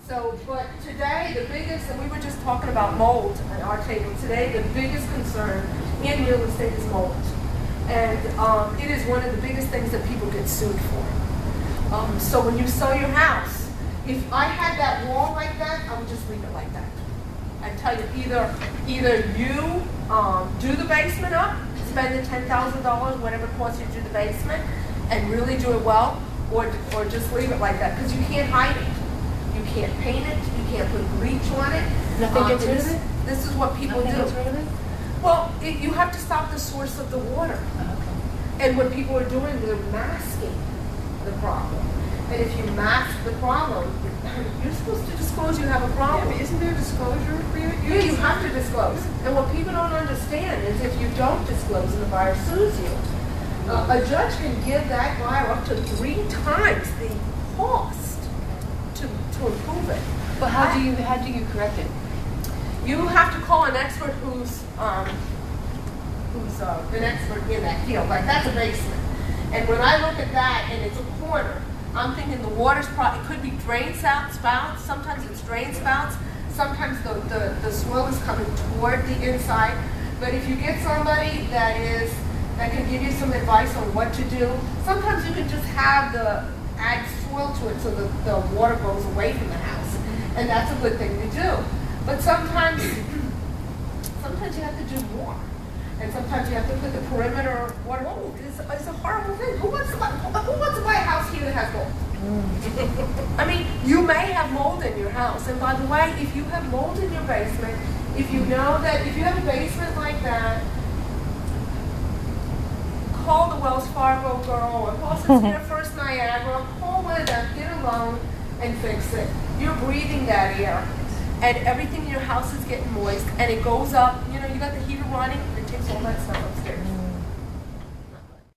So, but today the biggest, and we were just talking about mold at our table today, the biggest concern in real estate is mold. And it is one of the biggest things that people get sued for. So when you sell your house, if I had that wall like that, I would just leave it like that. I tell you, either you do the basement up, spend the $10,000, whatever it costs you to do the basement, and really do it well, or just leave it like that, because you can't hide it. You can't paint it, you can't put bleach on it. Nothing gets rid of it? This is what people Nothing do. gets rid of it? Well, you have to stop the source of the water. Okay. And what people are doing, they're masking the problem. And if you mask the problem, you're supposed to disclose you have a problem. Yeah, but isn't there disclosure for you? Yeah, you have to disclose. And what people don't understand is if you don't disclose and the buyer sues you, a judge can give that buyer up to 3 times the cost to improve it. But how do you correct it? You have to call an expert who's an expert in that field. Like that's a basement. And when I look at that and it's a corner, I'm thinking the water's probably, it could be drain spouts, sometimes it's drain spouts, sometimes the swell is coming toward the inside. But if you get somebody that can give you some advice on what to do, sometimes you can just add soil to it so that the water goes away from the house. And that's a good thing to do. But sometimes you have to do more. And sometimes you have to put the perimeter water. Mold is a horrible thing. Who wants to buy a house here that has mold? I mean, you may have mold in your house. And by the way, if you have mold in your basement, if you know that if you have a basement like that, call the Wells Fargo girl or call Sincere First Niagara, call one of them, get a loan, and fix it. You're breathing that air. And everything in your house is getting moist, and it goes up. You know, you got the heater running, and it takes all that stuff upstairs.